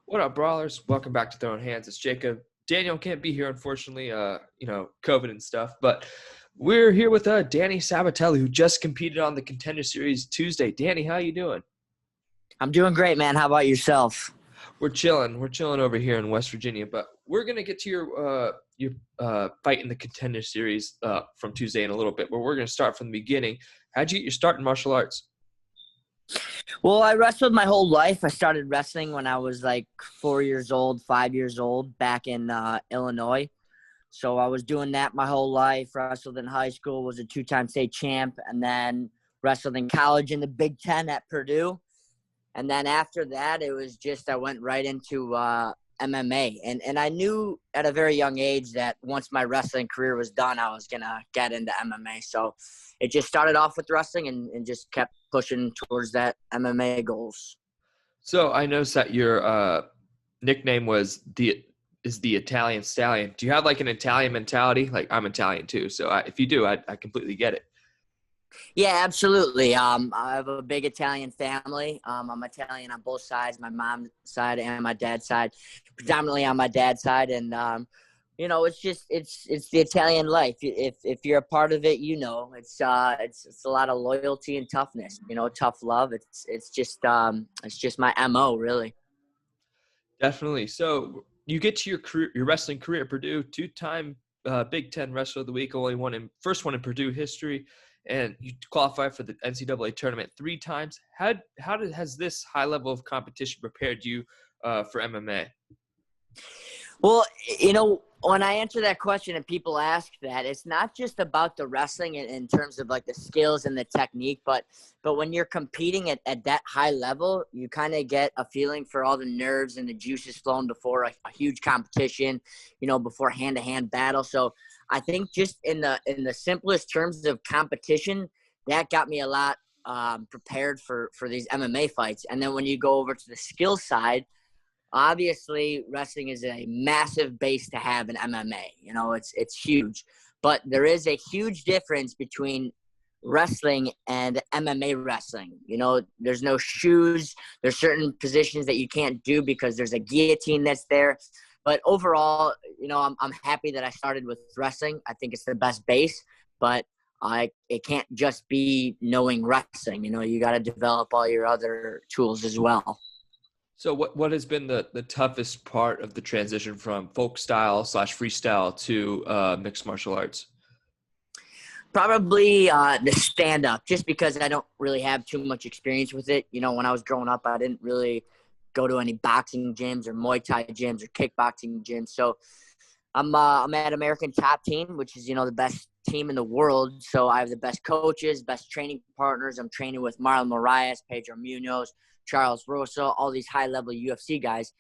What up, brawlers? Welcome back to Throwing Hands. It's Jacob. Daniel can't be here, unfortunately, COVID and stuff. But we're here with Danny Sabatello, who just competed on the Contender Series Tuesday. Danny, how you doing? I'm doing great, man. How about yourself? We're chilling. We're chilling over here in West Virginia. But we're gonna get to your fight in the Contender Series from Tuesday in a little bit. But we're gonna start from the beginning. How'd you get your start in martial arts? Well, I wrestled my whole life. I started wrestling when I was like 4 years old, 5 years old, back in Illinois. So I was doing that my whole life. Wrestled in high school, was a two-time state champ, and then wrestled in college in the Big Ten at Purdue. And then after that, it was just I went right into MMA. And I knew at a very young age that once my wrestling career was done, I was going to get into MMA. So it just started off with wrestling and just kept pushing towards that MMA goals. So I noticed that your nickname is the Italian Stallion. Do you have like an Italian mentality? Like I'm Italian too. So if you do, I completely get it. Yeah, absolutely. I have a big Italian family. I'm Italian on both sides, my mom's side and my dad's side, predominantly on my dad's side. And, it's the Italian life. If you're a part of it, it's a lot of loyalty and toughness, tough love. It's just my MO really. Definitely. So you get to your wrestling career at Purdue, two-time Big Ten Wrestler of the Week, first one in Purdue history. And you qualify for the NCAA tournament 3 times. Has this high level of competition prepared you for MMA? Well, when I answer that question and people ask that, it's not just about the wrestling in terms of like the skills and the technique, but when you're competing at that high level, you kind of get a feeling for all the nerves and the juices flowing before a huge competition, before hand-to-hand battle. So I think just in the simplest terms of competition, that got me a lot prepared for these MMA fights. And then when you go over to the skill side, obviously wrestling is a massive base to have in MMA. It's huge. But there is a huge difference between wrestling and MMA wrestling. There's no shoes. There's certain positions that you can't do because there's a guillotine that's there. But overall, I'm happy that I started with wrestling. I think it's the best base, but it can't just be knowing wrestling. You got to develop all your other tools as well. So what has been the toughest part of the transition from folk style / freestyle to mixed martial arts? Probably the stand-up, just because I don't really have too much experience with it. When I was growing up, I didn't really go to any boxing gyms or Muay Thai gyms or kickboxing gyms. So I'm at American Top Team, which is, the best team in the world. So I have the best coaches, best training partners. I'm training with Marlon Moraes, Pedro Munoz, Charles Rosa, all these high-level UFC guys.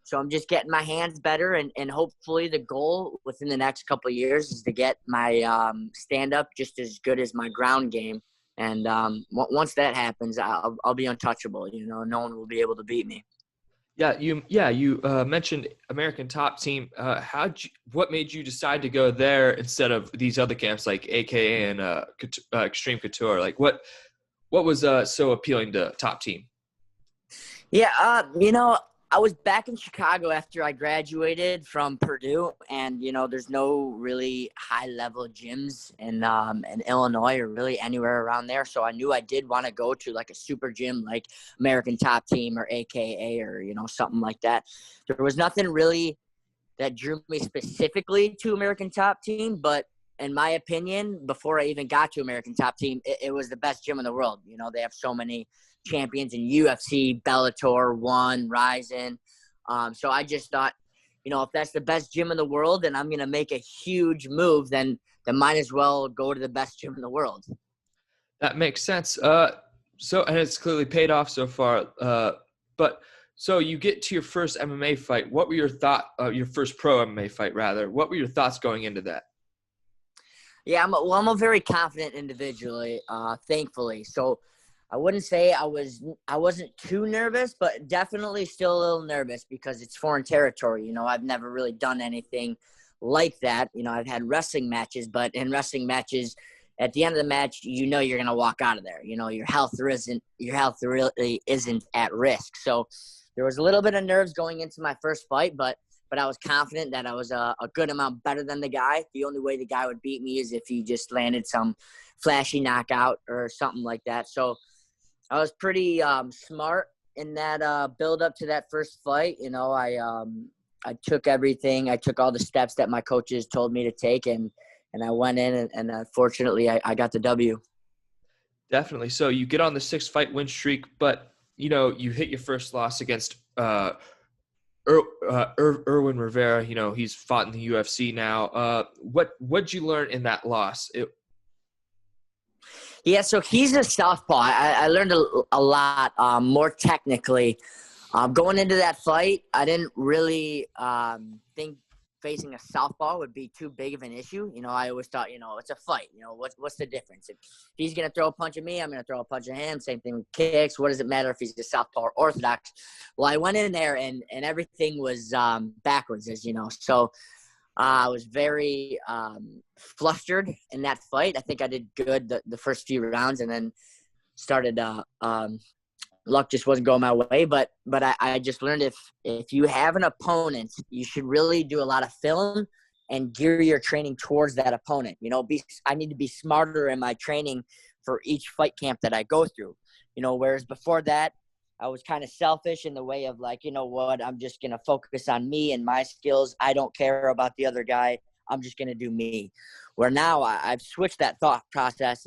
So I'm just getting my hands better, and hopefully the goal within the next couple of years is to get my stand-up just as good as my ground game. And once that happens, I'll be untouchable. No one will be able to beat me. Yeah, you mentioned American Top Team. What made you decide to go there instead of these other camps like AKA and Extreme Couture? Like what was so appealing to Top Team? Yeah, I was back in Chicago after I graduated from Purdue, and there's no really high-level gyms in Illinois or really anywhere around there. So I knew I did want to go to like a super gym like American Top Team or AKA or something like that. There was nothing really that drew me specifically to American Top Team, but in my opinion, before I even got to American Top Team, it was the best gym in the world. They have so many champions in UFC, Bellator, One, Ryzen. So I just thought, if that's the best gym in the world and I'm going to make a huge move, then might as well go to the best gym in the world. That makes sense. And it's clearly paid off so far. So you get to your first MMA fight. What were your your first pro MMA fight rather? What were your thoughts going into that? Yeah, I'm a very confident individual, thankfully. So I wouldn't say I wasn't too nervous, but definitely still a little nervous because it's foreign territory. I've never really done anything like that. I've had wrestling matches, but in wrestling matches, at the end of the match, you're going to walk out of there. Your health really isn't at risk. So there was a little bit of nerves going into my first fight, but I was confident that I was a good amount better than the guy. The only way the guy would beat me is if he just landed some flashy knockout or something like that. So I was pretty smart in that build up to that first fight. You know, I took everything. I took all the steps that my coaches told me to take, and I went in, and fortunately I got the W. Definitely. So you get on the 6-fight win streak, but, you know, you hit your first loss against Irwin Rivera. You know, he's fought in the UFC now. What'd you learn in that loss? Yeah, so he's a southpaw. I learned a lot more technically. Going into that fight, I didn't really think facing a southpaw would be too big of an issue. You know, I always thought, you know, it's a fight. You know, what's the difference? If he's going to throw a punch at me, I'm going to throw a punch at him. Same thing with kicks. What does it matter if he's a southpaw or orthodox? Well, I went in there, and everything was backwards, as you know. So I was very flustered in that fight. I think I did good the first few rounds, and then started luck just wasn't going my way. But I just learned if you have an opponent, you should really do a lot of film and gear your training towards that opponent. You know, I need to be smarter in my training for each fight camp that I go through. You know, whereas before that, I was kind of selfish in the way of like, you know what, I'm just going to focus on me and my skills. I don't care about the other guy. I'm just going to do me. Where now I've switched that thought process.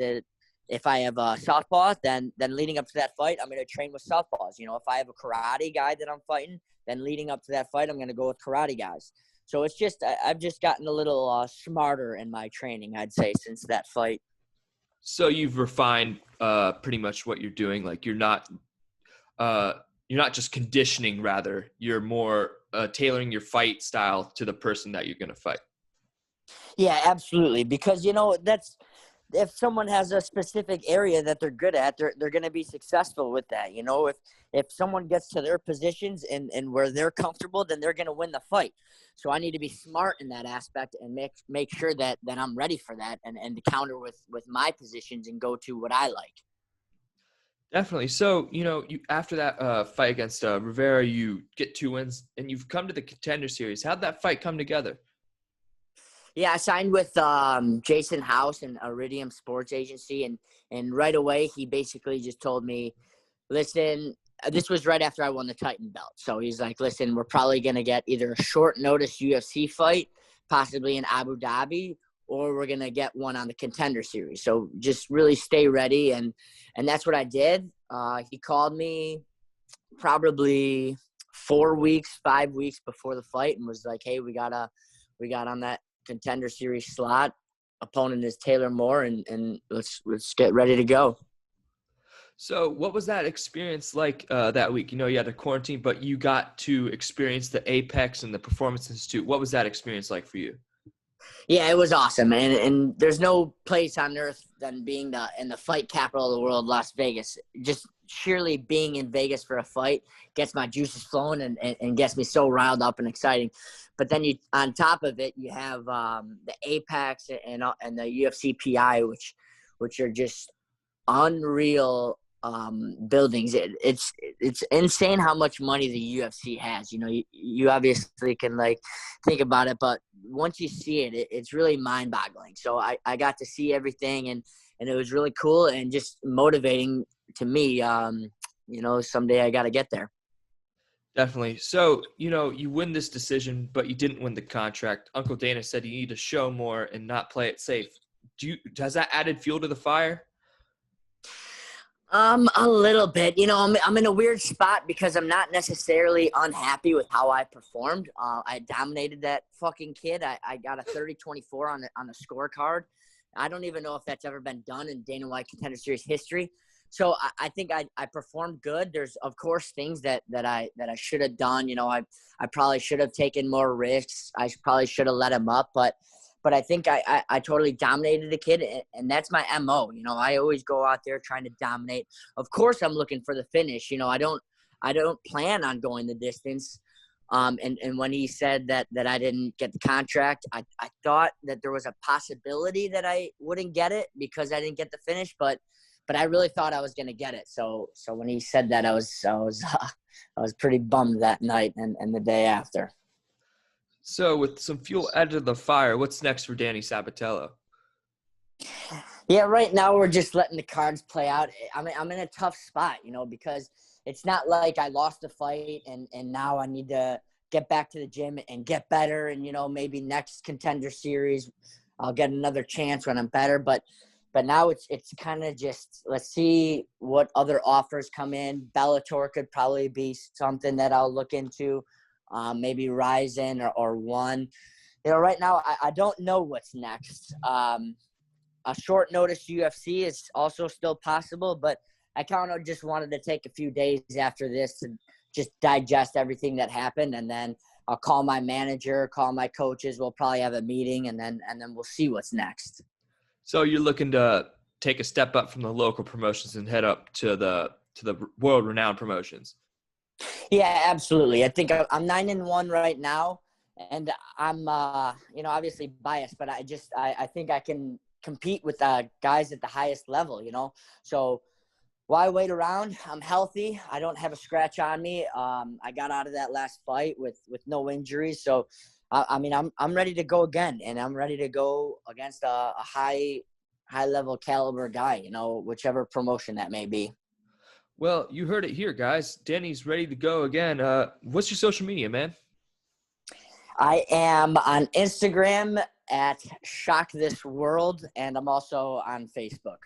If I have a southpaw, then leading up to that fight, I'm going to train with southpaws. You know, if I have a karate guy that I'm fighting, then leading up to that fight, I'm going to go with karate guys. So it's just, I've just gotten a little smarter in my training, I'd say, since that fight. So you've refined pretty much what you're doing. Like you're not just conditioning, rather you're more tailoring your fight style to the person that you're going to fight. Yeah, absolutely. Because, you know, if someone has a specific area that they're good at, they're going to be successful with that. You know, if someone gets to their positions and where they're comfortable, then they're going to win the fight. So I need to be smart in that aspect and make sure that I'm ready for that and to counter with my positions and go to what I like. Definitely. So, you know, after that fight against Rivera, you get 2 wins and you've come to the Contender Series. How'd that fight come together? Yeah, I signed with Jason House and Iridium Sports Agency, and right away he basically just told me, listen, this was right after I won the Titan belt. So he's like, listen, we're probably going to get either a short notice UFC fight, possibly in Abu Dhabi, or we're going to get one on the Contender Series. So just really stay ready. And that's what I did. He called me probably 4 weeks, 5 weeks before the fight and was like, hey, we got on that Contender Series slot. Opponent is Taylor Moore, and let's get ready to go. So what was that experience like that week? You know, you had to quarantine, but you got to experience the Apex and the Performance Institute. What was that experience like for you? Yeah, it was awesome, and there's no place on earth than being in the fight capital of the world, Las Vegas. Just sheerly being in Vegas for a fight gets my juices flowing and gets me so riled up and exciting. But then on top of it, you have the Apex and the UFC PI, which are just unreal buildings. It's insane how much money the UFC has. You know, you obviously can like think about it, but once you see it, it's really mind boggling. So I got to see everything and it was really cool and just motivating to me. You know, someday I got to get there. Definitely. So, you know, you win this decision, but you didn't win the contract. Uncle Dana said you need to show more and not play it safe. Has that added fuel to the fire? A little bit. You know, I'm in a weird spot because I'm not necessarily unhappy with how I performed. I dominated that fucking kid. I got a 30-24 on the scorecard. I don't even know if that's ever been done in Dana White Contender Series history. So I think I performed good. There's of course things that I should have done. You know, I probably should have taken more risks. I probably should have let him up, but I think I totally dominated the kid, and that's my MO. You know, I always go out there trying to dominate. Of course, I'm looking for the finish. You know, I don't plan on going the distance. And when he said that I didn't get the contract, I thought that there was a possibility that I wouldn't get it because I didn't get the finish, but but I really thought I was going to get it. So when he said that, I was pretty bummed that night and the day after. So with some fuel added to the fire, what's next for Danny Sabatello? Yeah, right now we're just letting the cards play out. I'm in a tough spot, because it's not like I lost the fight and now I need to get back to the gym and get better. And, maybe next Contender series, I'll get another chance when I'm better. But now it's kind of just, let's see what other offers come in. Bellator could probably be something that I'll look into. Maybe Ryzen or One. Right now I don't know what's next. A short notice UFC is also still possible, but I kind of just wanted to take a few days after this to just digest everything that happened, and then I'll call my manager, call my coaches. We'll probably have a meeting, and then we'll see what's next. So you're looking to take a step up from the local promotions and head up to the world-renowned promotions. Yeah, absolutely. I think I'm 9-1 right now, and I'm obviously biased, but I think I can compete with guys at the highest level, so why wait around? I'm healthy. I don't have a scratch on me. I got out of that last fight with no injuries. So, I'm ready to go again, and I'm ready to go against a high level caliber guy, whichever promotion that may be. Well, you heard it here, guys. Danny's ready to go again. What's your social media, man? I am on Instagram at Shock This World, and I'm also on Facebook.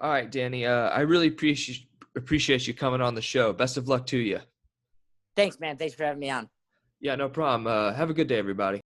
All right, Danny. I really appreciate you coming on the show. Best of luck to you. Thanks, man. Thanks for having me on. Yeah, no problem. Have a good day, everybody.